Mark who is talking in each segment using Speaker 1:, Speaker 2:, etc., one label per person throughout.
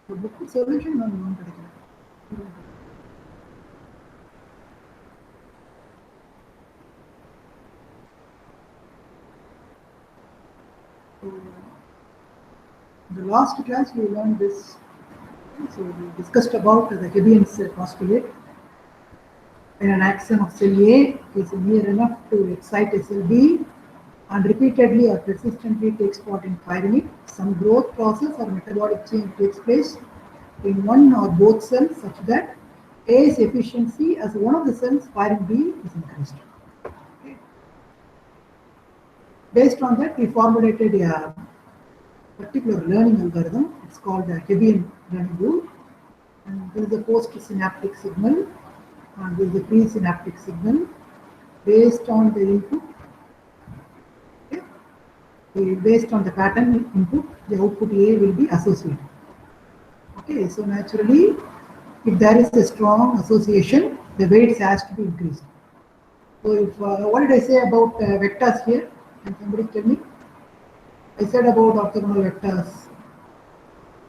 Speaker 1: The book solution no. So, the last class we learned this. So we discussed about the Hebbian's postulate. When an axion of cell A is near enough to excite a cell B and repeatedly or persistently takes part in firing it, some growth process or metabolic change takes place in one or both cells such that A's efficiency as one of the cells firing B is increased. Okay. Based on that, we formulated a particular learning algorithm. It's called the Hebbian learning rule. And this is a post-synaptic signal, and this is a pre-synaptic signal. Based on the input, okay, based on the pattern input, the output A will be associated. Okay, so naturally, if there is a strong association, the weights has to be increased. So if what did I say about vectors here? Can somebody tell me? I said about orthogonal vectors.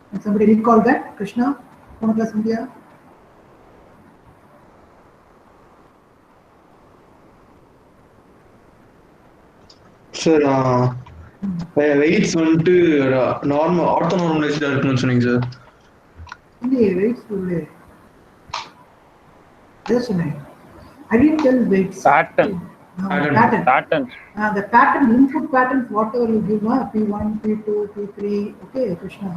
Speaker 1: Can somebody recall that? Krishna, Monoplus India.
Speaker 2: Sir, weights வந்துட்டு normal ஆர்த்தோனார்மலைஸ்டா இருக்குன்னு சொன்னீங்க sir.
Speaker 1: இல்லையே weights இல்லை. Yes, I didn't tell weights.
Speaker 3: Pattern.
Speaker 1: Pattern. The pattern, input patterns, whatever you give, P1, P2, P3, okay, Krishna.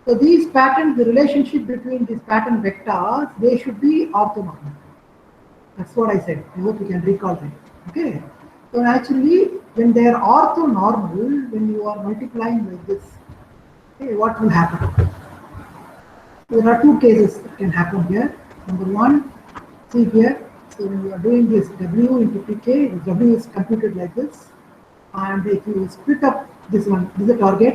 Speaker 1: So these patterns, the relationship between these pattern vectors, they should be orthonormal. That's what I said. I hope you can recall that. Okay. So actually, when they are orthonormal, when you are multiplying like this, okay, what will happen? There are two cases that can happen here. Number one, see here, so when you are doing this W into Pk, W is computed like this, and if you split up this one, this is a target,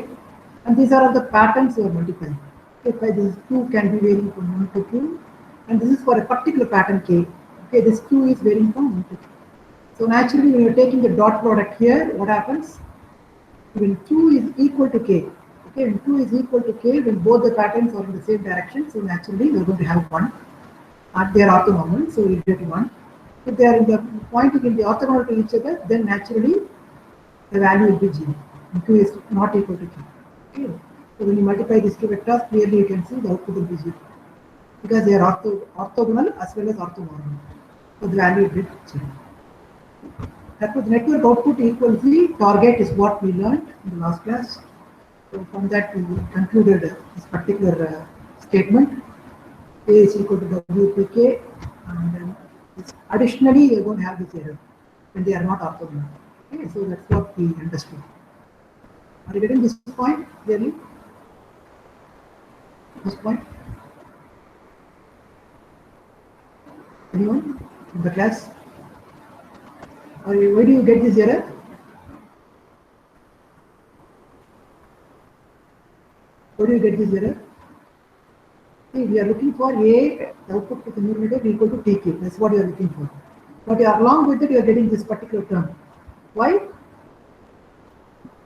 Speaker 1: and these are the patterns you are multiplying. Okay, these two can be varying from 1 to q, and this is for a particular pattern k. Okay, this q is varying from 1 to q. So naturally, when you are taking the dot product here, what happens? When q is equal to k, okay, when q is equal to k, when both the patterns are in the same direction, so naturally we are going to have 1. And they are orthonormal, so we get 1. If they are in the pointing in the orthogonal to each other, then naturally the value will be 0. And q is not equal to q. Okay. So when you multiply these two vectors, clearly you can see the output will be 0. Because they are orthogonal as well as orthonormal. So the value will be 0. That was network output equals the target is what we learned in the last class. So from that we concluded this particular statement. A is equal to WPK, and then additionally you are going to have this error when they are not orthogonal. Okay, so that's what we understood. Are you getting this point clearly? This point? Anyone in the class? Where do you get this error? Where do you get this error? See, we are looking for A, the output to the numerator equal to TK. That's what you are looking for. But along with it, you are getting this particular term. Why?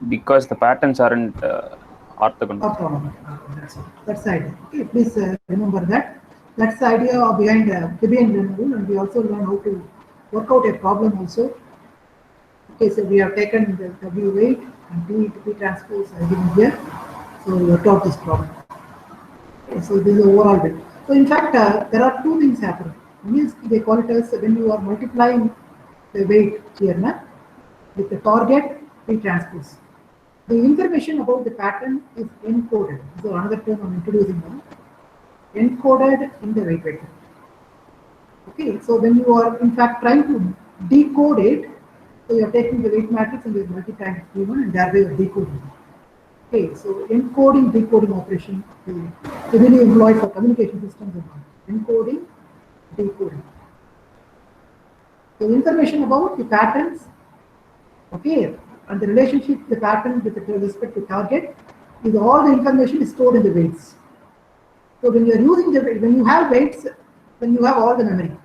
Speaker 3: Because the patterns aren't orthogonal.
Speaker 1: Orthogonal. That's it. That's the idea. Okay, please remember that. That's the idea behind Hebbian learning rule, and we also learn how to work out a problem also. Okay, so we have taken the W weight and D to P transpose given here. So we worked out this problem. Okay, so this is overall bit. So in fact, there are two things happening. One is they call it as when you are multiplying the weight here with the target P transpose. The information about the pattern is encoded. So another term I'm introducing now. Encoded in the weight vector. Okay, so when you are in fact trying to decode it, so you are taking the weight matrix and you are multiplying it by 1 and thereby you are decoding. Okay, so encoding, decoding operation typically employed for communication systems and all. Encoding, decoding. So information about the patterns, okay, and the relationship the pattern with respect to target is all the information is stored in the weights. So when you are using when you have weights, then you have all the memory.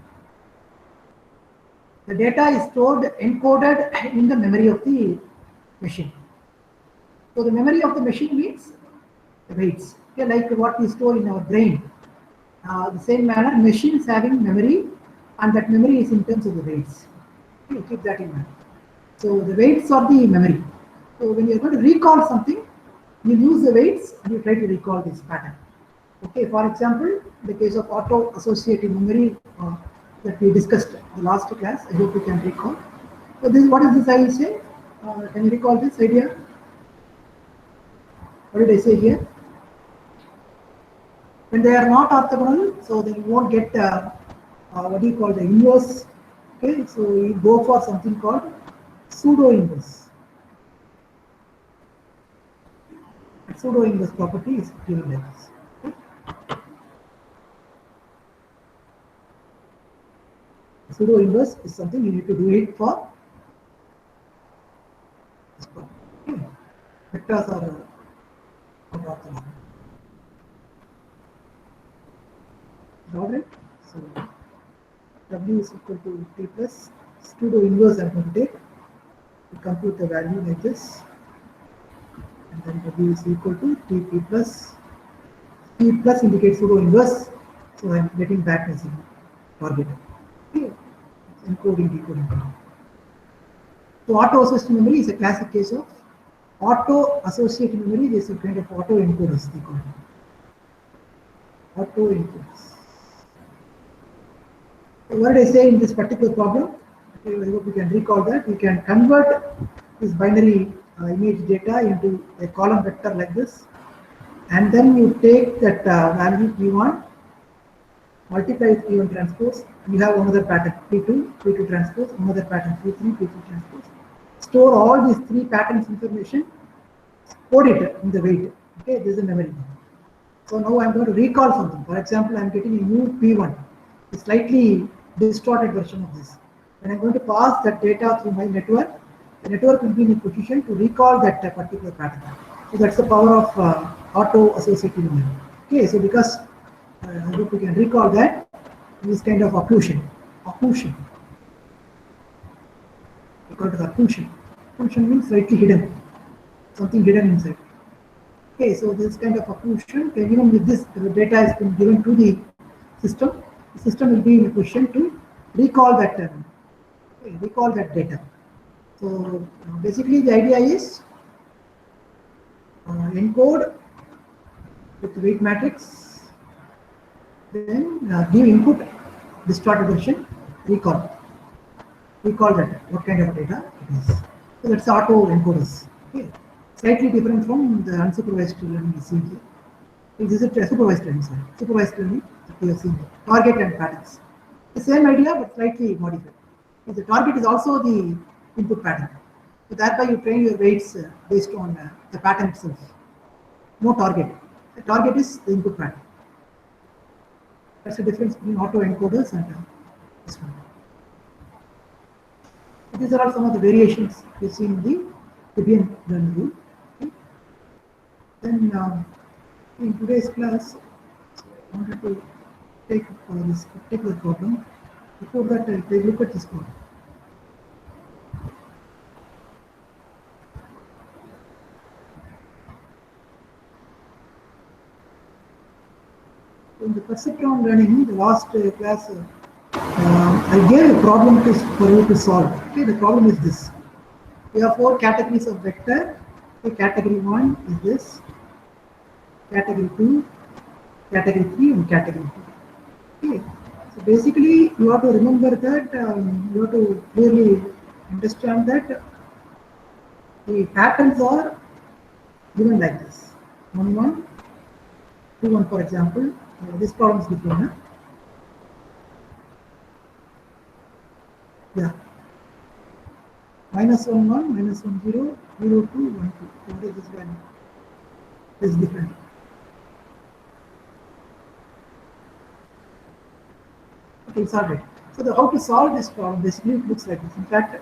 Speaker 1: The data is stored, encoded in the memory of the machine. So the memory of the machine means the weights. Okay, like what we store in our brain. The same manner, machines having memory, and that memory is in terms of the weights. Okay, keep that in mind. So the weights are the memory. So when you're going to recall something, you use the weights and you try to recall this pattern. Okay, for example, the case of auto-associative memory that we discussed in the last class, I hope you can recall. So this, what is this I will say? Can you recall this idea? What did I say here? When they are not orthogonal, so then you won't get what do you call the inverse. Okay, so you go for something called pseudo inverse. Pseudo inverse property is given like this. Okay? Pseudo inverse is something you need to do it for this problem. Okay. Vectors are orthogonal. Got it? So W is equal to T plus pseudo inverse I'm going to take. We compute the value like this. And then W is equal to T plus. T plus indicates pseudo inverse. So I'm getting back as a target. Okay. Encoding, decoding. So auto-associative memory is a classic case of auto-associative memory. This is a kind of auto-encoders they call it. Auto-encoders. So what did I say in this particular problem? Okay, I hope you can recall that. You can convert this binary image data into a column vector like this, and then you take that value P1, multiply with P1 transpose, you have another pattern P2, P2 transpose, another pattern P3, P3 transpose. Store all these three patterns information, code it in the weight. Okay, this is a memory. So now I'm going to recall something. For example, I'm getting a new P1, a slightly distorted version of this. When I'm going to pass that data through my network, the network will be in a position to recall that particular pattern. So that's the power of auto-associative memory. Okay, so because I hope you can recall that this kind of occlusion. We call it occlusion. Occlusion means slightly hidden, something hidden inside. Okay, so this kind of occlusion, even with this the data has been given to the system will be in a position to recall that data. So basically the idea is encode with the weight matrix, then give input distorted version, recall that what kind of data it is. So that's auto encoders. Okay, slightly different from the unsupervised learning we see here. This is a supervised learning, sorry. Supervised learning that we have seen here. Target and patterns. The same idea but slightly modified. The target is also the input pattern. So thereby you train your weights based on the pattern itself. No target. The target is the input pattern. That's the difference between auto encoders and this one. So these are all some of the variations you see in the Debian learning rule. Okay. Then in today's class, I wanted to take this particular problem. Before that, I'll take a look at this problem. In the perceptron learning, the last class, I gave a problem for you to solve. Okay, the problem is this. We have four categories of vector. Okay, category 1 is this, category 2, category 3, and category 4. Okay, so basically you have to remember that you have to clearly understand that the patterns are given like this: 1, 1, 2, 1, for example. This problem is different. Huh? Yeah. -1, 1, -1, 0, 0, 2, 1, 2. What is this value? This is different. Okay, it's alright. So how to solve this problem? Basically, it looks like this. In fact,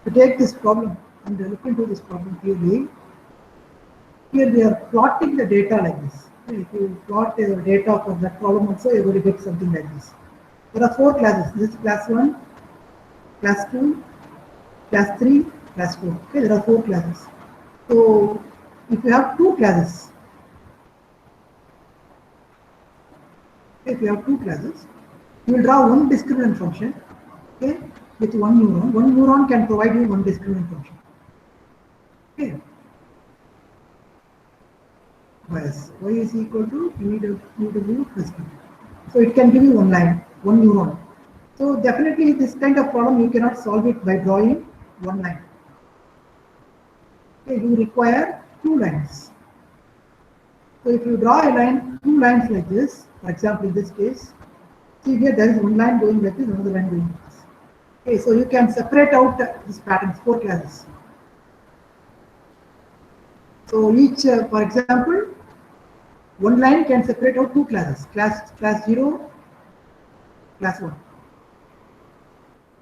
Speaker 1: to take this problem and look into this problem clearly, here we are plotting the data like this. If you plot the data for that problem also, you're going to get something like this. There are four classes. This is class 1, class 2, class 3, class 4. Okay, there are four classes. So if you have two classes, If you have two classes, you will draw one discriminant function, okay, with one neuron. One neuron can provide you one discriminant function. Okay. Yes, y is equal to EW plus B. So it can give you one line, one neuron. So definitely this kind of problem you cannot solve it by drawing one line. Okay, you require two lines. So if you draw a line, two lines like this, for example in this case, see here there is one line going like this, another line going like this. Okay, so you can separate out these patterns, four classes. So each, for example, one line can separate out two classes, class 0, class 1.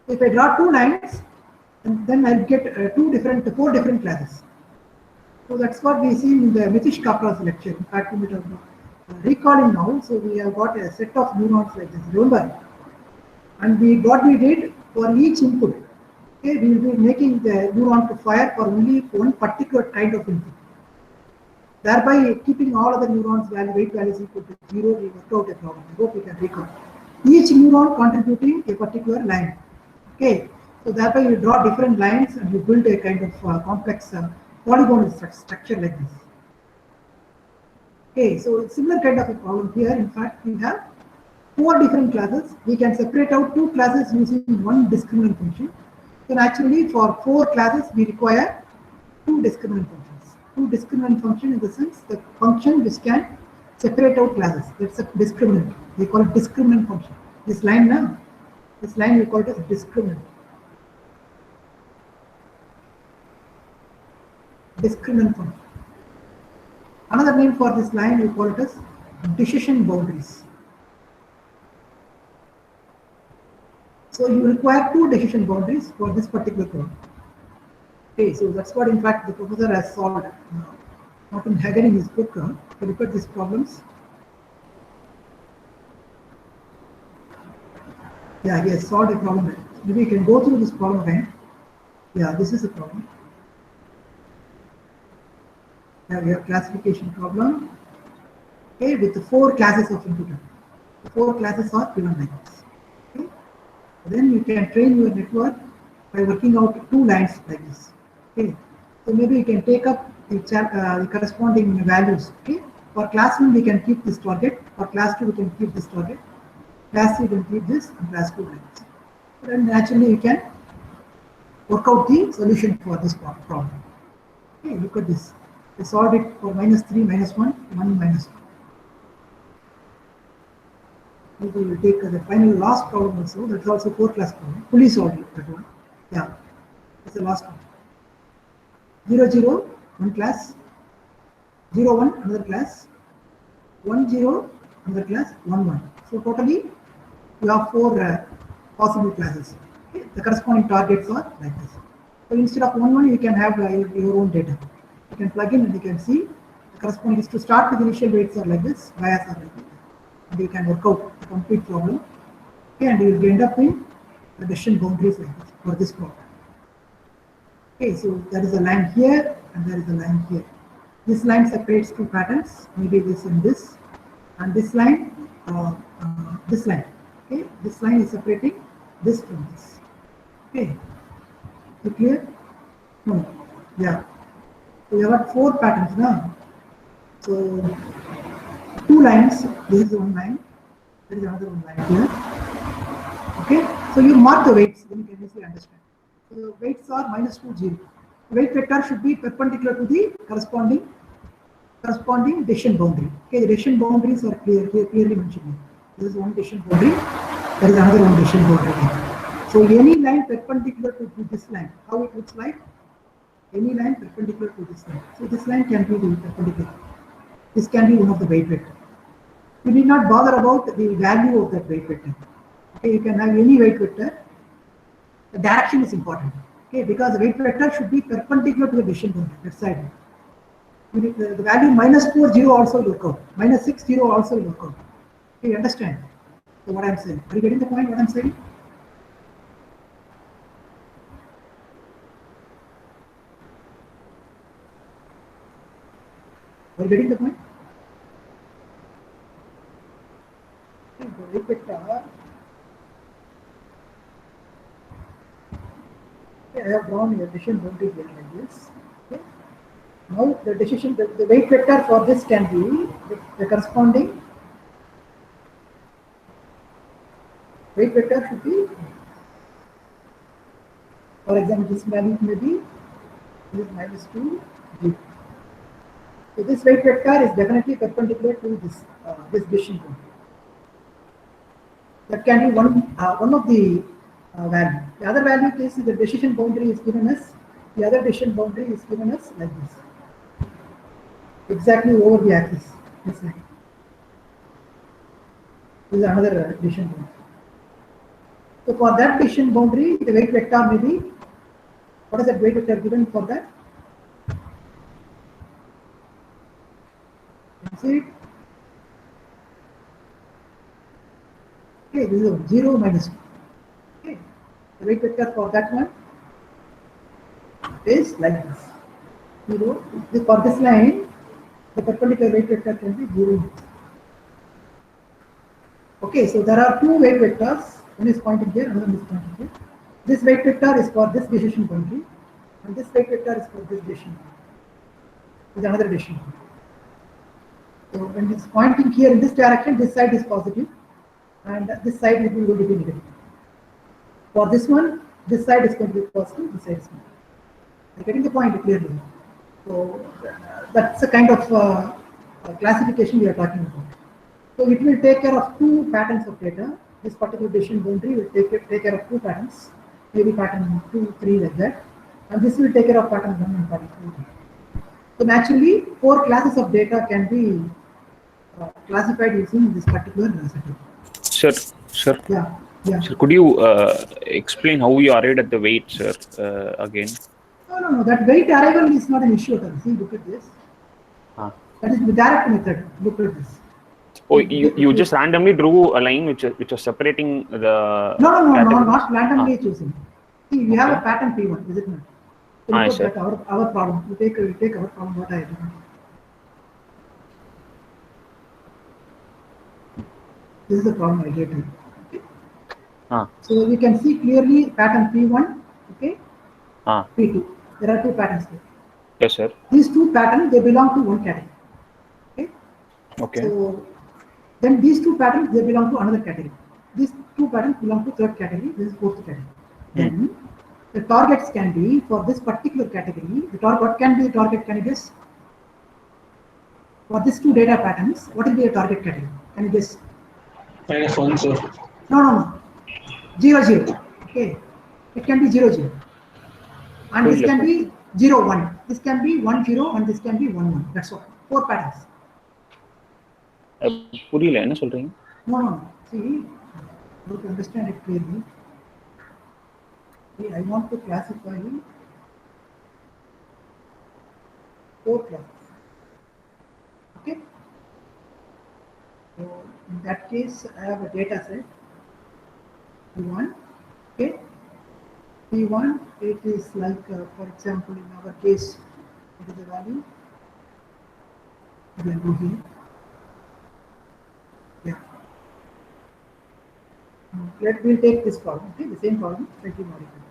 Speaker 1: If I draw two lines, and then I'll get four different classes. So that's what we see in the Nitish Kapra's lecture. In fact, we are recalling now. So we have got a set of neurons like this. Remember, and what we did for each input, okay, we will be making the neuron to fire for only one particular kind of input. Thereby keeping all other neurons weight values equal to 0, we work out a problem. I hope you can recall. Each neuron contributing a particular line. Okay, so thereby you draw different lines and you build a kind of complex polygonal structure like this. Okay, so similar kind of a problem here. In fact, we have four different classes. We can separate out two classes using one discriminant function. So naturally, for four classes, we require two discriminant functions. Two discriminant function in the sense the function which can separate out classes. That's a discriminant. We call it discriminant function. This line now, this line we call it as discriminant. Discriminant function. Another name for this line we call it as decision boundaries. So you require two decision boundaries for this particular problem. Okay, so that's what in fact the professor has solved. Martin Hagen in his book, to look at these problems. Yeah, he has solved a problem. Maybe you can go through this problem again. Yeah, this is a problem. Yeah, we have classification problem. Okay, with the four classes of input. The four classes are given like this. Okay. Then you can train your network by working out two lines like this. Okay, so maybe you can take up the corresponding values. Okay, for class 1 we can keep this target. For class 2 we can keep this target. Class 3 we can keep this, and class 2 like this. Then naturally you can work out the solution for this problem. Okay, look at this. We solved it for -3, -1, 1, -1. Maybe we will take the final last problem also. That's also 4-class problem. Fully solved it, that one. Yeah, that's the last one. 0, 0, one class. 0, 1, another class. 1, 0, another class. 1, 1. So totally, you have four possible classes. Okay? The corresponding targets are like this. So instead of 1, 1, you can have your own data. You can plug in and you can see the corresponding is to start with initial weights are like this, bias are like this. And you can work out the complete problem. Okay, and you will end up in the decision boundaries like this for this problem. Okay, so there is a line here and there is a line here. This line separates two patterns, maybe this and this, and this line, this line. Okay, this line is separating this from this. Okay, so clear? No, yeah. So we have got four patterns now. So two lines. This is one line. There is another one line here. Okay, so you mark the weights, then you can easily understand. So the weights are -2, 0. The weight vector should be perpendicular to the corresponding decision boundary. Okay, the decision boundaries are clearly mentioned here. This is one decision boundary. There is another one decision boundary here. So any line perpendicular to this line, how it looks like? Any line perpendicular to this line. So this line can be the perpendicular. This can be one of the weight vector. You need not bother about the value of that weight vector. Okay, you can have any weight vector. The direction is important. Okay, because the weight vector should be perpendicular to the decision boundary, left side. The value -4, 0 also will work out. -6, 0 also will work out. Okay, you understand? So what I'm saying? Are you getting the point? What I'm saying? Are you getting the point? The weight vector. Okay, I have drawn a decision boundary here like this. Okay. Now the weight vector for this can be the corresponding weight vector should be, for example, this value may be this minus 2 g. So this weight vector is definitely perpendicular to this decision boundary. That can be one of the value. The other value case is the decision boundary is given us. The other decision boundary is given us like this, exactly over the axis. This line. This is another decision boundary. So for that decision boundary, the weight vector may be, what is that weight vector given for that? See it? Okay, this is 0 minus 2. Okay, the weight vector for that one is like this. 0. For this line, the perpendicular weight vector can be 0. Okay, so there are two weight vectors. One is pointing here, another is pointing here. This weight vector is for this decision boundary, and this weight vector is for this decision boundary. Is another decision boundary. So when it's pointing here in this direction, this side is positive, and this side is going to be negative. For this one, this side is going to be positive, this side is negative. You're getting the point clearly. So that's the kind of classification we are talking about. So it will take care of two patterns of data. This particular decision boundary will take care of two patterns, maybe pattern 2, 3 like that, and this will take care of pattern 1 and pattern 2. So naturally, 4 classes of data can be classified using this particular setup.
Speaker 3: Sir.
Speaker 1: Yeah.
Speaker 3: Sir, could you explain how you arrived at the weight, sir, again?
Speaker 1: No. That weight arrival is not an issue at all. See, look at this. That is the direct method. Look at this.
Speaker 3: Oh, you just randomly drew a line which was separating the.
Speaker 1: No, not randomly choosing. See, we have a pattern P1, is it not? So look at that, our problem. We take our problem. What I do. This is the problem I gave you. So we can see clearly pattern P1, okay, P2. There are two patterns here.
Speaker 3: Yes, sir.
Speaker 1: These two patterns, they belong to one category. Okay. So then these two patterns, they belong to another category. These two patterns belong to third category. This is fourth category. Then the targets can be for this particular category. What can be the target? Can you guess? For these two data patterns, what will be a target category? Can you guess?
Speaker 2: Minus 1, sir.
Speaker 1: No. 0, 0. Okay. It can be 0, 0. And this can be 0, 1. This can be 1, 0, and this can be 1, 1. That's all. 4 patterns.
Speaker 3: புரியல என்ன சொல்றீங்க?
Speaker 1: No. See, you to understand it clearly. See, I want to classify 4 classes. Okay. So in that case, I have a data set. P1. Okay. P1, it is like, for example, in our case, what is the value? We will go here. Yeah. We'll take this problem, okay? The same problem, slightly modified.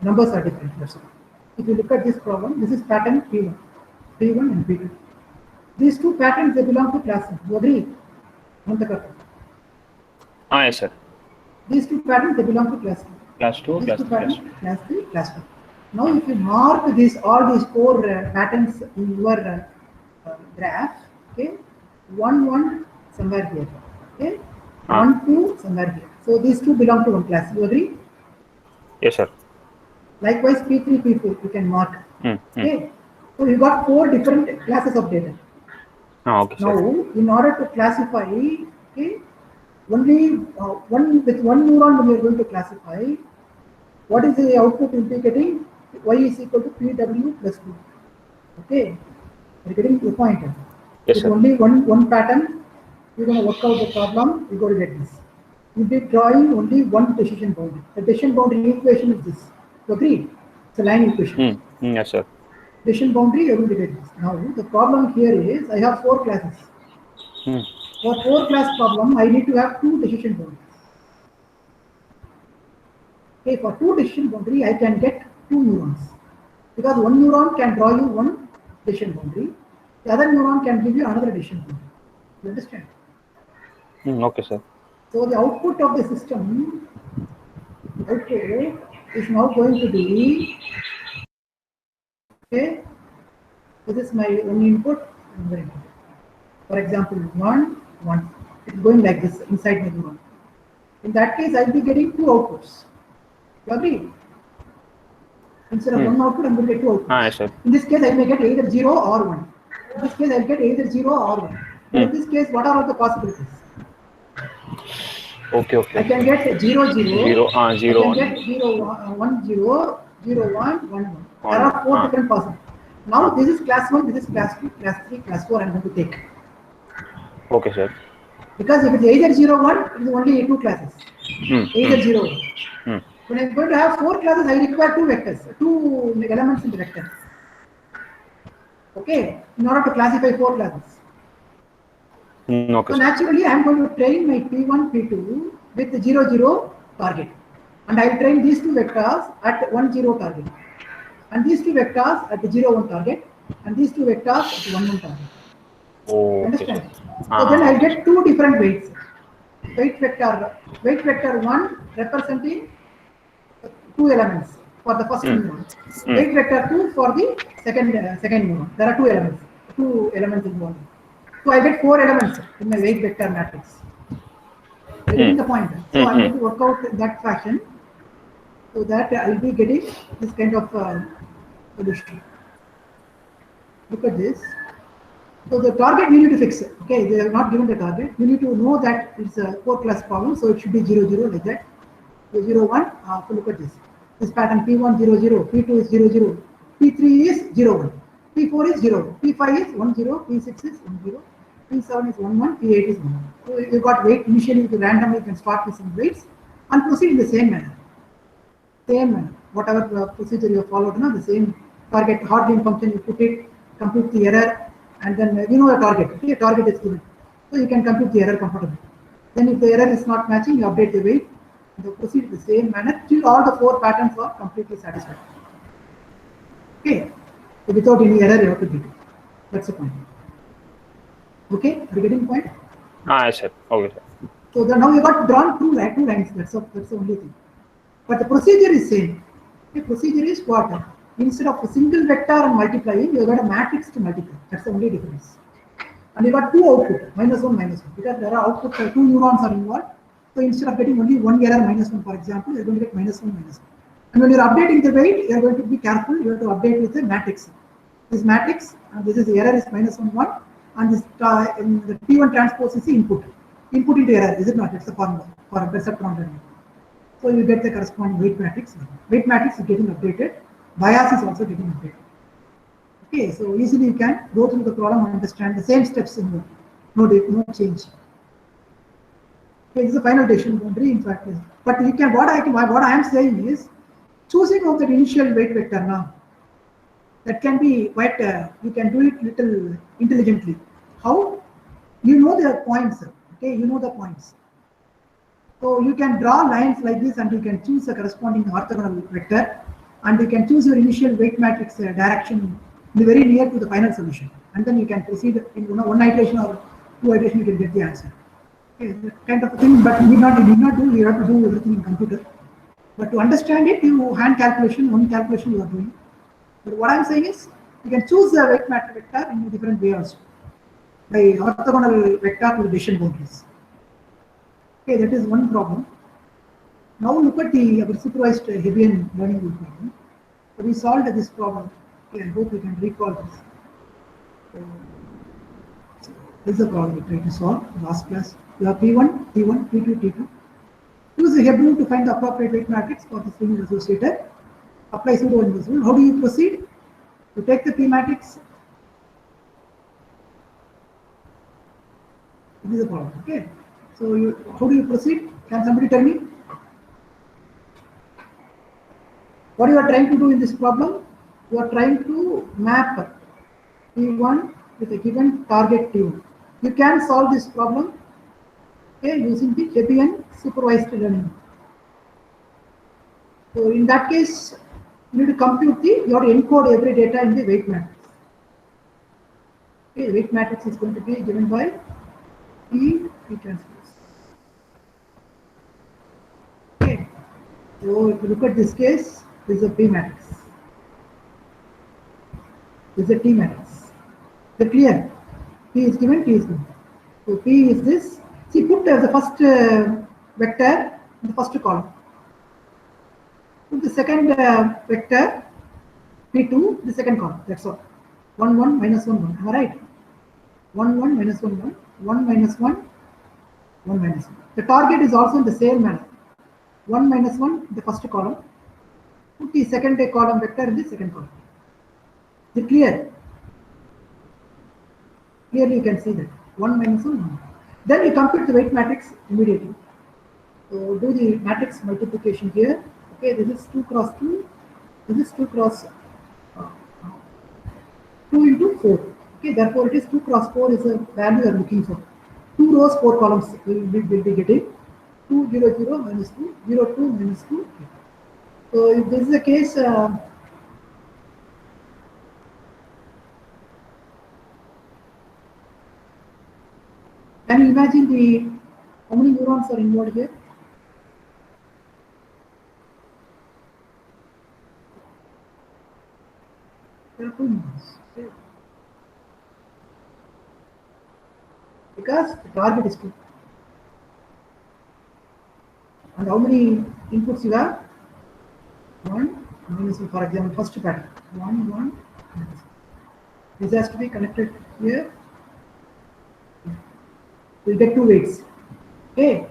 Speaker 1: Numbers are different, that's all. If you look at this problem, this is pattern P1 and P2. These two patterns, they belong to class 1. You agree?
Speaker 3: Yes, sir.
Speaker 1: These two patterns, they belong to class 2.
Speaker 3: Class 2,
Speaker 1: These
Speaker 3: class
Speaker 1: 2
Speaker 3: 3,
Speaker 1: patterns, class 3, class 2. Now, if you mark all these 4 patterns in your graph, okay? 1, 1 somewhere here, okay? 1, 2 somewhere here. So these two belong to one class. You agree?
Speaker 3: Yes, sir.
Speaker 1: Likewise, P3, P4 you can mark. Okay. So you got 4 different classes of data.
Speaker 3: Okay, sir.
Speaker 1: Now, in order to classify, okay, only with one neuron when you are going to classify, what is the output you will be getting? Y is equal to PW plus 2. Okay, you are getting the point.
Speaker 3: Yes, sir.
Speaker 1: With only one pattern, you are going to work out the problem. You are going to get this. You will be drawing only one decision boundary. The decision boundary equation is this. You agree? It's a line equation.
Speaker 3: Yes, sir.
Speaker 1: Decision boundary, you are going to get this. Now the problem here is I have 4 classes. For 4-class problem, I need to have 2 decision boundaries. Okay, for 2 decision boundary, I can get 2 neurons. Because one neuron can draw you one decision boundary, the other neuron can give you another decision boundary. You understand?
Speaker 3: Okay, sir.
Speaker 1: So the output of the system is now going to be, okay, this is my one input, another input. For example, 1, 1. It's going like this inside my neuron. In that case, I'll be getting 2 outputs. You agree? Instead of one output, I'm going to get 2 outputs.
Speaker 3: Yes, sir.
Speaker 1: In this case, I may get either 0 or 1. In this case, I'll get either 0 or 1. But in this case, what are all the possibilities?
Speaker 3: Okay.
Speaker 1: I can get 0, 0.
Speaker 3: 0, 0,
Speaker 1: I can get 0, 1, 0, 0, 1, 1, 1. There are 4 different possibilities. Now, this is class 1, this is class 2, class 3, class 4, I'm going to take.
Speaker 3: Okay, sir.
Speaker 1: Because if it's either 0, 1, it is only 2 classes. Either 0, 1. When I'm going to have 4 classes, I require 2 vectors, 2 elements in the vector. Okay, in order to classify 4 classes.
Speaker 3: Okay.
Speaker 1: So naturally, I am going to train my P1, P2 with the 0, 0 target. And I will train these 2 vectors at 1, 0 target. And these 2 vectors at the 0, 1 target. And these 2 vectors at 1, 1 target.
Speaker 3: Oh,
Speaker 1: Understand?
Speaker 3: okay.
Speaker 1: So then I'll get 2 different weights. Weight vector 1 representing 2 elements for the first neuron. Weight vector 2 for the second neuron. There are 2 elements involved. So I get 4 elements in my weight vector matrix. Are you getting the point? So I'm going to work out in that fashion so that I'll be getting this kind of solution. Look at this. So the target you need to fix it. Okay, they have not given the target. You need to know that it's a 4-class problem, so it should be 0, 0 like that. So 0, 1. So look at this. This pattern P1 0, 0, P2 is 0, 0, P3 is 0, 1, P4 is 0, P5 is 1, 0, P6 is 1, 0, P7 is 1, 1, P8 is 1, 1. So you got weight. Initially, you randomly can start with some weights and proceed in the same manner. Whatever procedure you have followed, the same target Hartley function, you put it, compute the error, and then you know a target. Okay, a target is given. So you can compute the error comfortably. Then if the error is not matching, you update the weight. You proceed in the same manner till all the 4 patterns are completely satisfied. Okay, so without any error, you have to get it. That's the point. Okay, are you getting the point?
Speaker 3: Yes, sir. Okay, sir.
Speaker 1: So now you got drawn 2 lines. That's the only thing. But the procedure is same. The procedure is what? Instead of a single vector and multiplying, you got a matrix to multiply. That's the only difference. And you got 2 output, -1, -1, because there are output 2 neurons are involved. So instead of getting only 1 error -1, for example, you're going to get -1, -1. And when you're updating the weight, you're going to be careful. You have to update with the matrix. This matrix, and this is the error is -1, 1, and this in the P1 transpose is the input. Input into error, is it not? It's the formula for a perceptron learning. So you get the corresponding weight matrix. Weight matrix is getting updated. Bias is also getting updated. Okay, so easily you can go through the problem and understand the same steps in no change. Okay, this is the final decision boundary, in fact. But you can what I am saying is choosing of the initial weight vector now. That can be quite you can do it little intelligently. How? You know the points. Okay, you know the points. So you can draw lines like this, and you can choose a corresponding orthogonal vector, and you can choose your initial weight matrix direction very near to the final solution, and then you can proceed in one iteration or 2 iterations. You can get the answer. Okay, that kind of thing, but you need not do. You have to do everything in computer. But to understand it, you hand calculation, one calculation you are doing. But what I am saying is, you can choose the weight matrix vector in a different way also, by orthogonal vector to the decision boundaries. Okay, that is one problem. Now look at our supervised Hebbian learning group problem. So we solved this problem. Okay, I hope you can recall this. So, this is the problem we tried to solve last class. You have P1, T1, T2, T2. Use the Hebb rule to find the appropriate weight matrix for the string associated. Apply pseudo-inverse rule. How do you proceed? You take the P matrix. This is the problem. Okay. So how do you proceed? Can somebody tell me? What you are trying to do in this problem? You are trying to map P1 with a given target T1. You can solve this problem okay, using the Hebbian supervised learning. So in that case, you need to compute you have to encode every data in the weight matrix. Okay, the weight matrix is going to be given by P transpose. Okay, so if you look at this case, this is a P matrix. This is a T matrix. Is it clear? P is given, T is given. So P is this. See, put as the first vector in the first column. Put the second vector P2 the second column. That's all. 1 1 minus 1 1. Am I right? 1 1 minus 1 1. 1 minus 1 1 minus 1. The target is also in the same manner. 1 minus 1 the first column. Put the second column vector in the second column. Is it clear? Clearly you can see that. 1 minus 1 1. Then you compute the weight matrix immediately. So do the matrix multiplication here. Okay, this is 2 cross 2. This is 2 cross 2 into 4. Okay, therefore it is 2 cross 4 is a value you are looking for. 2 rows, 4 columns will be getting 2 0 0 minus 2 0 2 minus 2. So if this is the case, can you imagine how many neurons are involved here? There are 2 neurons. Okay. Because the target is 2. And how many inputs you have? 1 minus 1, for example, first pattern. 1 1 minus 1. This has to be connected here. We'll get 2 weights. Okay.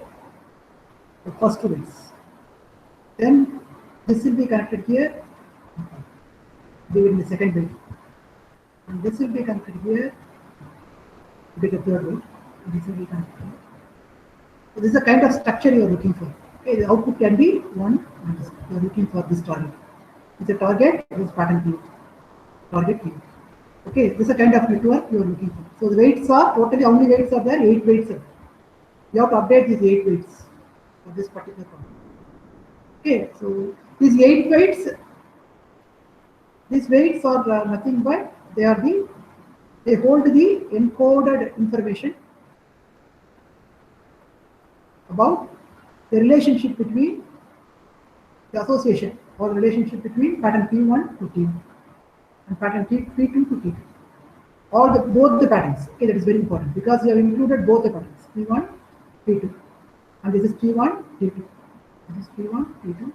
Speaker 1: The first 2 weights. Then this will be connected here. Give it the second weight. And this will be connected here. Get a third weight. This will be connected here. So this is the kind of structure you are looking for. Okay, the output can be 1 minus 1. You are looking for this target. It's a target, this pattern P. Target P. Okay, this is the kind of network you are looking for. So the weights are totally, how many weights are there? 8 weights are there. You have to update these 8 weights for this particular problem. Okay, so these 8 weights, these weights are nothing but they hold the encoded information about the relationship between the association or relationship between pattern P1 to T1 and pattern P2 to T2. Both the patterns. Okay, that is very important because we have included both the patterns P1, P2, and this is T1, T2. This is T1, T2.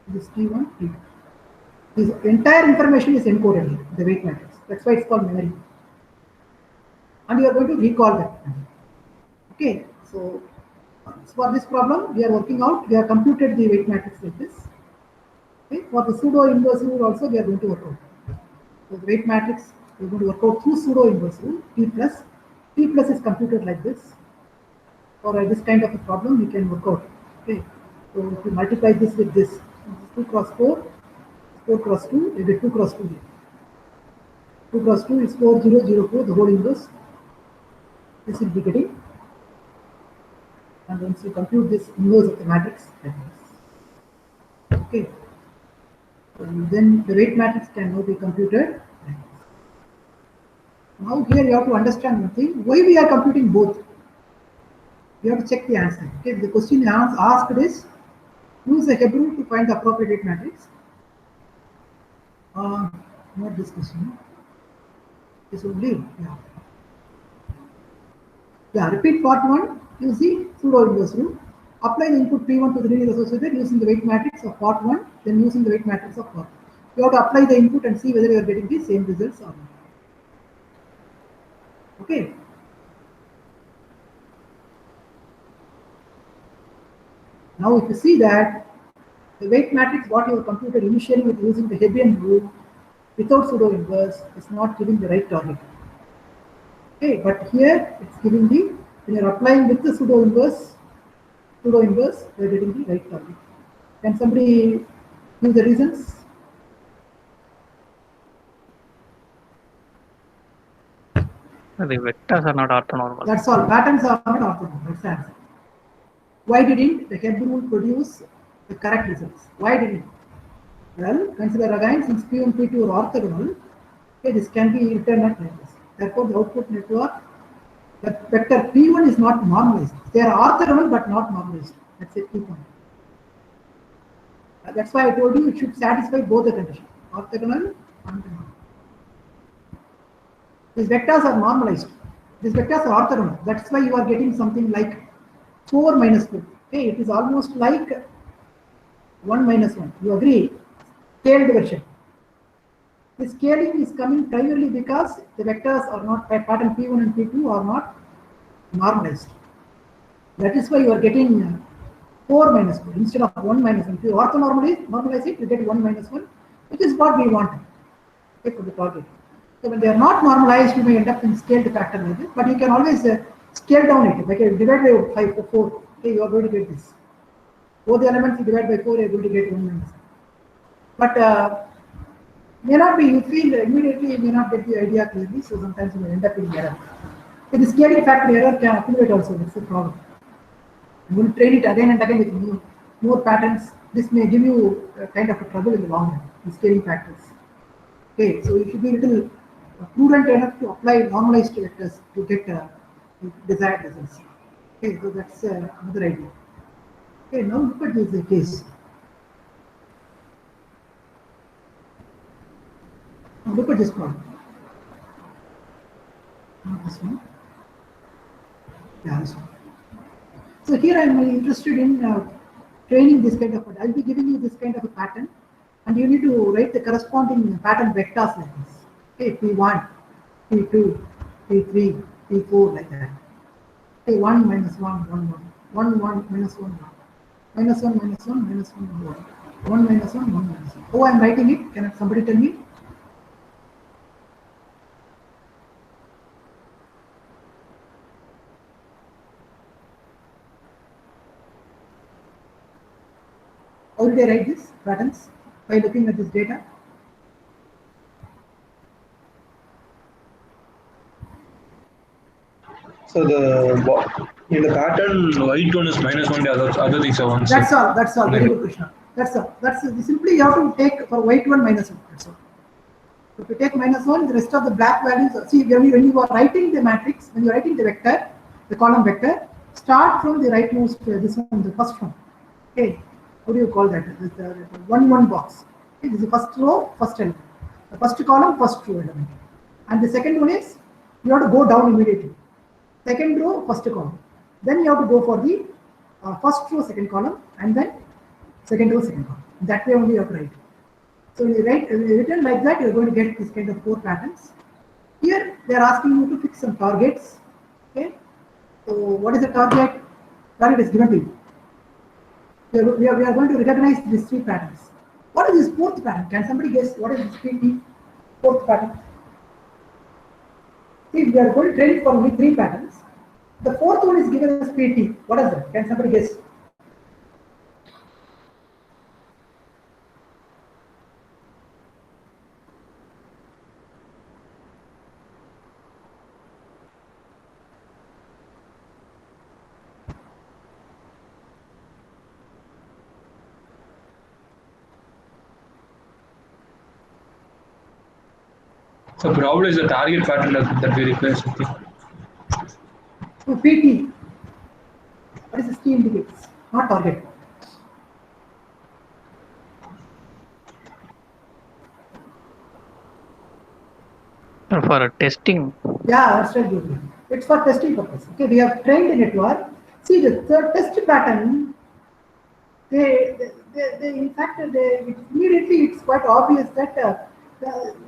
Speaker 1: This is T1, T2. This entire information is encoded here, the weight matrix. That's why it's called memory. And you are going to recall that. Okay, so for this problem, we are working out. We have computed the weight matrix like this. Okay, for the pseudo inverse rule also, we are going to work out. So the weight matrix, we are going to work out through pseudo inverse rule. T plus is computed like this. For this kind of a problem, we can work out. Okay, so if you multiply this with this 2 cross 4, 4 cross 2, you get 2 cross 2 here. 2 cross 2 is 4 0 0 4, the whole inverse. This will be getting. And once you compute this inverse of the matrix, like this. Okay. And then the weight matrix can now be computed. Now here you have to understand one thing. Why we are computing both? You have to check the answer. Okay, the question asked is use a Hebrew to find the appropriate weight matrix. Not this question. This only. Yeah. Repeat part 1. Use the pseudo inverse rule. Apply the input P1 to the linear associated using the weight matrix of part 1, then using the weight matrix of part 2. You have to apply the input and see whether you are getting the same results or not. Okay. Now if you see that the weight matrix what you have computed initially with using the Hebbian rule without pseudo inverse is not giving the right target. Okay, but here it's giving when you are applying with the pseudo inverse, you are getting the right target. Can somebody give the reasons?
Speaker 4: The vectors are not orthonormal.
Speaker 1: That's all. Patterns are not orthonormal. That's the answer. Why didn't the Hebb rule produce the correct results? Why didn't? Well, consider again, since P1 and P2 are orthogonal, okay, this can be written like this. Therefore, the output network, the vector P1 is not normalized. They are orthogonal but not normalized. That's a key point. That's why I told you it should satisfy both the conditions, orthogonal and non. These vectors are normalized. These vectors are orthogonal. That's why you are getting something like 4 minus 2. Okay, it is almost like 1 minus 1. You agree? Scaled version. The scaling is coming primarily because the vectors are not, pattern P1 and P2 are not normalized. That is why you are getting 4 minus 2 instead of 1 minus 1. If you orthonormalize it, you get 1 minus 1, which is what we want for the target. So when they are not normalized, you may end up in scaled pattern like this, but you can always scale down it. Like divide by 5 or 4, okay, you are going to get this. Both the elements you divide by 4, you are going to get 1 minus 1. But may not be, you feel immediately, you may not get the idea clearly, so sometimes you may end up in error. So the scaling factor error can accumulate also, that's the problem. You will train it again and again with more patterns. This may give you kind of a trouble in the long run, the scaling factors. Okay, so you should be a little prudent enough to apply normalized vectors to get desired results. Okay, so that's another idea. Okay, now look at this case. Now look at this problem. Not this one. Yeah, this one. So here I am interested in training this kind of, I'll be giving you this kind of a pattern, and you need to write the corresponding pattern vectors like this. Okay, P1, P2, P3, P4 like that. Okay, 1 minus 1, 1, 1, 1, 1 minus 1, 1, minus 1, minus 1, minus 1, 1, 1 minus 1, 1 minus 1. Oh, I am writing it. Can somebody tell me? How did I write this patterns by looking at this data?
Speaker 2: So in the pattern, white one is -1, the other things are 1.
Speaker 1: That's all. That's all. Very good, Krishna. That's all. That's simply you have to take for white one -1. That's all. So if you take -1, the rest of the black values. See, when you are writing the matrix, when you are writing the vector, the column vector, start from the rightmost. This one, the first one. Okay. What do you call that? This 1 box. Okay, this is the first row, first element. The first column, first row element. And the second one is you have to go down immediately. Second row, first column. Then you have to go for the first row, second column, and then second row, second column. That way only you have to write. So you write written like that, you are going to get this kind of 4 patterns. Here they are asking you to fix some targets. Okay. So what is the target? Target is given to you. We are going to recognize these 3 patterns. What is this 4th pattern? Can somebody guess what is this PT 4th pattern? See, we are going to train for only 3 patterns. The 4th one is given as PT. What is that? Can somebody guess?
Speaker 2: So probably is the target pattern that we require.
Speaker 1: So PT. What is this T indicates? Not target.
Speaker 4: For testing.
Speaker 1: Yeah, that's right. It's for testing purpose. Okay, we have trained the network. See, the third test pattern. They in fact, immediately it's quite obvious that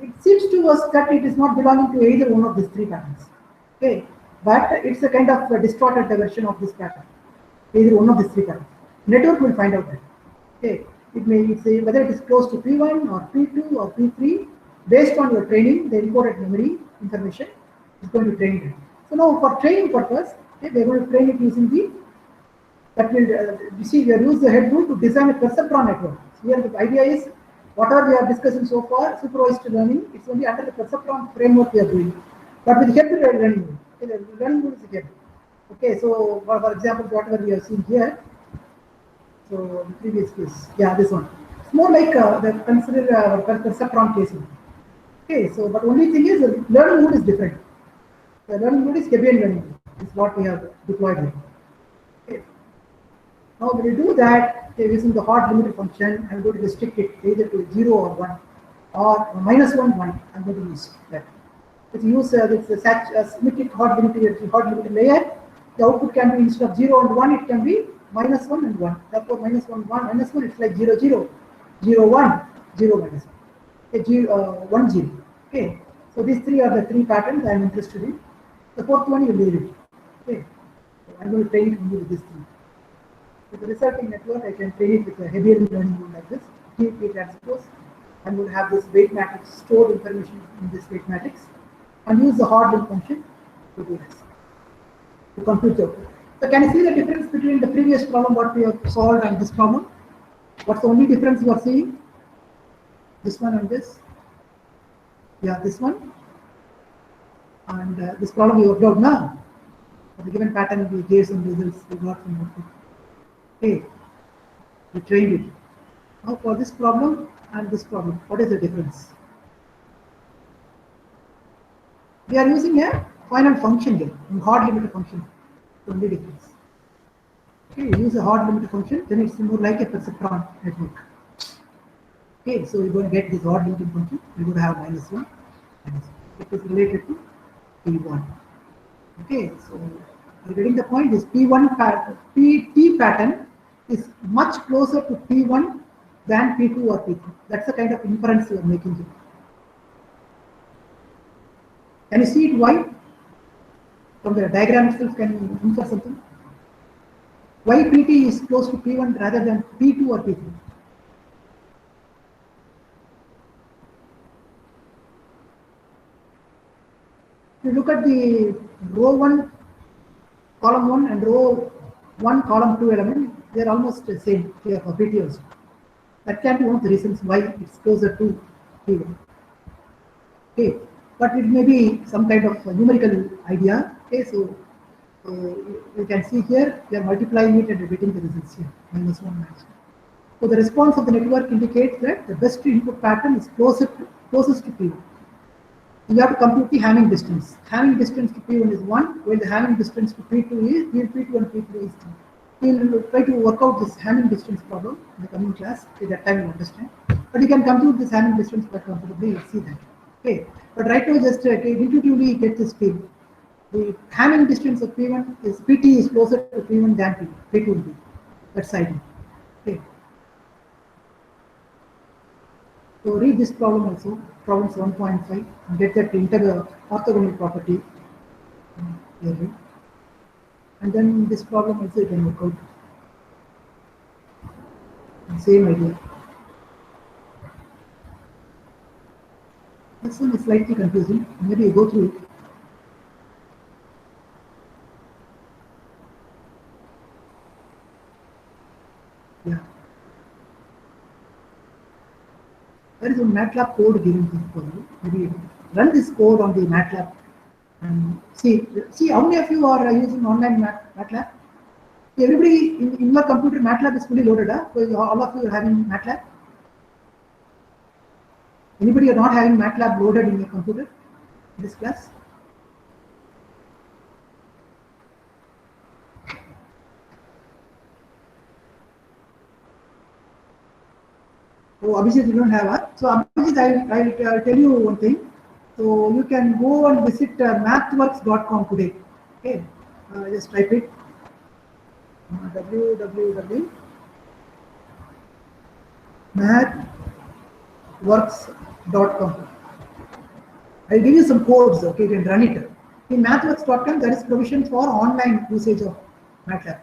Speaker 1: it seems to us that it is not belonging to either one of these 3 patterns. Okay, but it's a kind of a distorted version of this pattern. Either one of these 3 patterns. Network will find out that. Okay, it may say whether it is close to P1 or P2 or P3 based on your training, the encoded memory information is going to train it. So now for training purpose, okay, they are going to train it using that will you see we are using the Hebb rule to design a perceptron network. So here the idea is whatever we are discussing so far, supervised learning, it's only under the perceptron framework we are doing. But with Hebb learning rule, okay, the learning rule is Hebb. Okay, so for example, whatever we are seeing here, So the previous case, yeah, this one. It's more like consider perceptron case. Okay, so but only thing is the learning mode is different. The learning mode is Hebbian learning mode. Is what we have deployed here. Okay. Now when you do that, okay, using the hard limit function, I'm going to restrict it either to 0 or 1 or minus 1, 1. I'm going to use that. If you use this symmetric hard limit layer, the output can be instead of 0 and 1, it can be minus 1 and 1. Therefore, minus 1, 1, minus 1, it's like 0, 0, 0, 1, 0, minus 1. Okay, 1, 0. Okay, so these three are the three patterns I am interested in. The fourth one, you leave it. Okay, so I'm going to train it only with this thing. With the resulting network, I can train it with a Hebbian learning mode like this. TP transpose. I'm going to have this weight matrix stored information in this weight matrix and use the hard limit function to do this, to compute the output. So can you see the difference between the previous problem what we have solved and this problem? What's the only difference you are seeing? This one and this. Yeah, this one. And this problem we worked out now. For the given pattern, we gave some results we got from output. Okay, we trained it. Now for this problem and this problem, what is the difference? We are using a finite function here, a hard limit function. The only difference. Okay, you use a hard limit function, then it's more like a perceptron network. Okay, so we're going to get this hard limit function. We're going to have minus 1. It is related to P1. Okay, so you're getting the point. This P1 pattern, T pattern is much closer to P1 than P2 or P3. That's the kind of inference you are making here. Can you see it why? From the diagram itself, can you infer something? Why PT is close to P1 rather than P2 or P3? If you look at the row 1, column 1 and row 1, column 2 element, they are almost the same here for PT also. That can be one of the reasons why it's closer to P1. Okay, but it may be some kind of numerical idea. Okay, so you can see here we are multiplying it and getting the results here minus 1, minus 1. So the response of the network indicates that the best input pattern is closest to P1. You have to compute the Hamming distance. Hamming distance to P1 is 1, while the Hamming distance to P2 is P2 and P3 is 3. We will try to work out this Hamming distance problem in the coming class. At that time you understand. But you can compute this Hamming distance quite comfortably. You'll see that. Okay. But right now just intuitively get this feel. The Hamming distance of P1 is PT is closer to P1 than P2 will be. That's idea. Okay. So read this problem also, problem 7.5, and get that orthogonal property clearly. And then this problem also you can work out. Same idea. This one is slightly confusing. Maybe you go through it. Yeah. There is a MATLAB code given for you. Maybe run this code on the MATLAB and see how many of you are using online MATLAB? Everybody in your computer MATLAB is fully loaded. So all of you are having MATLAB. Anybody are not having MATLAB loaded in your computer in this class? So Abhijit, you don't have it. So Abhijit, I'll tell you one thing. So you can go and visit mathworks.com today. Okay, just type it. www.mathworks.com. I'll give you some codes. Okay, you can run it. In mathworks.com, there is provision for online usage of MATLAB.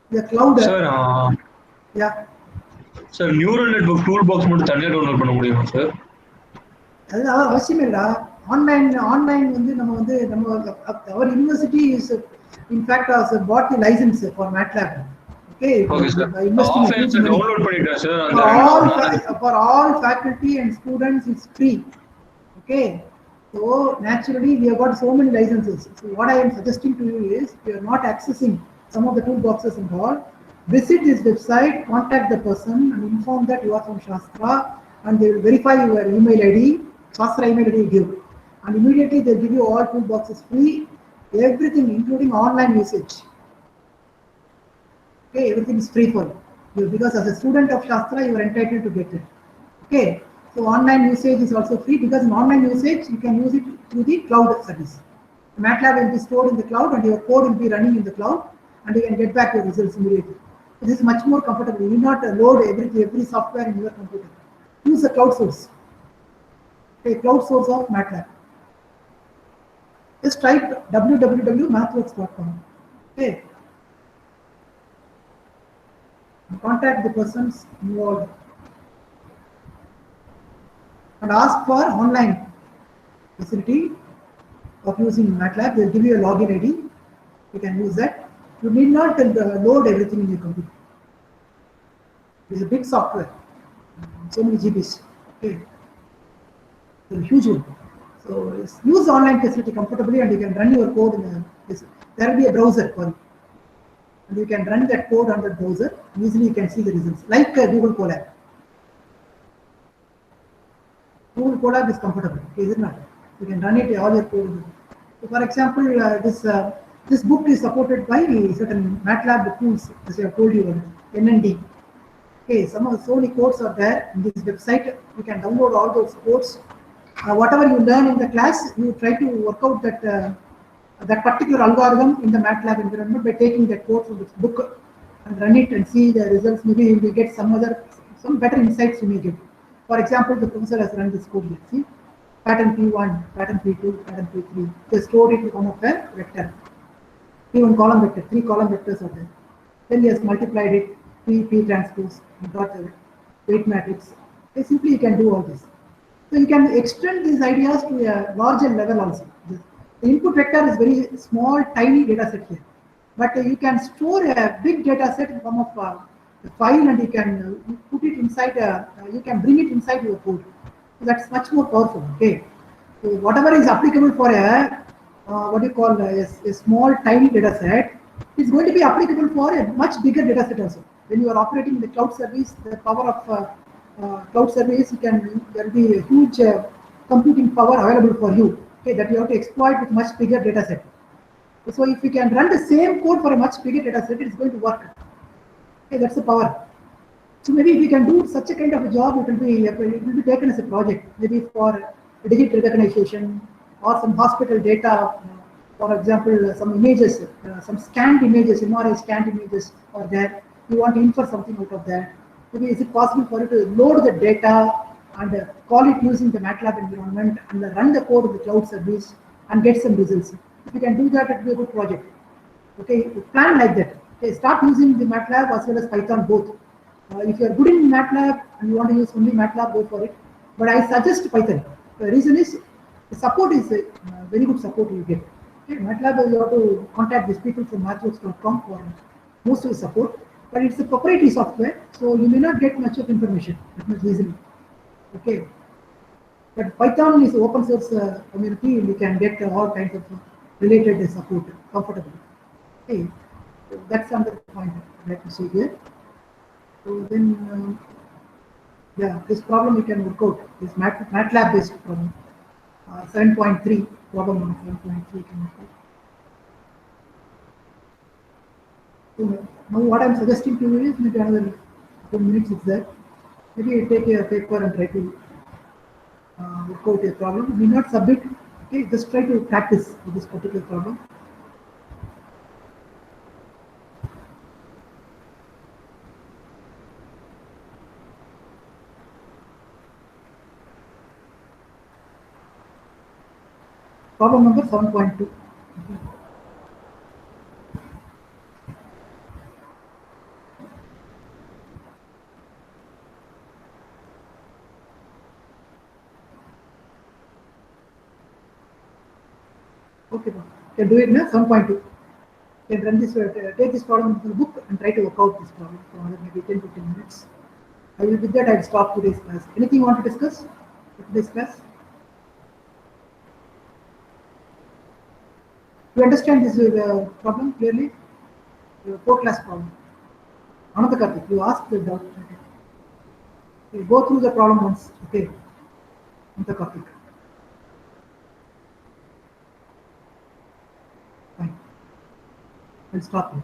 Speaker 1: The cloud.
Speaker 2: Sir,
Speaker 1: yeah.
Speaker 2: Sir, neural network toolbox மட்டும் தனியா download பண்ண முடியுமா sir?
Speaker 1: அது அவசியம் இல்ல. Online வந்து நம்ம our university is in fact has bought the license for MATLAB. Okay sir.
Speaker 2: Offline sir download பண்ணிட்டேன் sir.
Speaker 1: For all faculty and students it's free. Okay, so naturally we have got so many licenses. So what I am suggesting to you is, if you are not accessing some of the toolboxes and all, visit this website, contact the person and inform that you are from Shastra, and they will verify your email ID, Shastra email ID you give. And immediately they give you all toolboxes free, everything including online usage. Okay, everything is free for you because as a student of Shastra, you are entitled to get it. Okay, so online usage is also free because in online usage, you can use it through the cloud service. MATLAB will be stored in the cloud and your code will be running in the cloud and you can get back your results immediately. This is much more comfortable. You need not load every software in your computer. Use the cloud source. Okay, cloud source of MATLAB. Just type www.mathworks.com. Okay. Contact the persons involved and ask for online facility of using MATLAB. They'll give you a login ID. You can use that. You need not load everything in your computer. It's a big software, so many GBs. Okay, it's a huge one. So use the online facility comfortably, and you can run your code in this. There will be a browser for you, and you can run that code on the browser. Easily, you can see the results, like Google Colab. Google Colab is comfortable, okay, is it not? You can run it all your code. So for example, this book is supported by certain MATLAB tools, as I have told you, NND. Okay, so many codes are there in this website. You can download all those codes. Whatever you learn in the class, you try to work out that particular algorithm in the MATLAB environment by taking that code from this book and run it and see the results. Maybe you will get some better insights you may get. For example, the professor has run this code. Let's see. Pattern P1, pattern P2, pattern P3. They stored it in form of a vector. P1 column vector, 3 column vectors are there. Then he has multiplied it, P transpose, and got the weight matrix. So simply you can do all this. So you can extend these ideas to a larger level also. The input vector is very small, tiny data set here. But you can store a big data set in form of a file, and you can put it inside, you can bring it inside your code. So that's much more powerful. Okay. So whatever is applicable for a what you call a small tiny data set is going to be applicable for a much bigger data set also. When you are operating in the cloud service, the power of cloud service, there will be a huge computing power available for you. Okay, that you have to exploit with much bigger data set. So if you can run the same code for a much bigger data set, it's going to work. Okay, that's the power. So maybe if you can do such a kind of a job, it will be taken as a project, maybe for digital recognition or some hospital data. For example, some images, some scanned images, MRI scanned images are there. You want to infer something out of that. Maybe is it possible for you to load the data and call it using the MATLAB environment and run the code of the cloud service and get some results. If you can do that, it will be a good project. Okay, plan like that. Okay, start using the MATLAB as well as Python both. If you are good in MATLAB and you want to use only MATLAB, go for it. But I suggest Python. The reason is the support is very good support you get. Okay, MATLAB, you have to contact these people from mathworks.com for most of the support. But it's a proprietary software, so you may not get much of information that much easily. Okay. But Python is open source community, and you can get all kinds of related support comfortably. Okay. So that's another point I'd like to see here. So then, yeah, this problem you can work out. This MATLAB based problem. 7.3 problem on 7.3 can work out. So now what I'm suggesting to you is maybe another 2 minutes is there. Maybe you take a paper and try to work out a problem. You may not submit. Okay, just try to practice with this particular problem. Problem number 7.2. Okay, can do it now. 7.2. Can run this. Take this problem from the book and try to work out this problem for maybe 10-15 minutes. I will with that. I'll stop today's class. Anything you want to discuss? Today's class. You understand this problem clearly? Your core class problem. Another Karthik, you ask the doubt. You go through the problem once. Okay. Another Karthik. Fine. I'll stop here.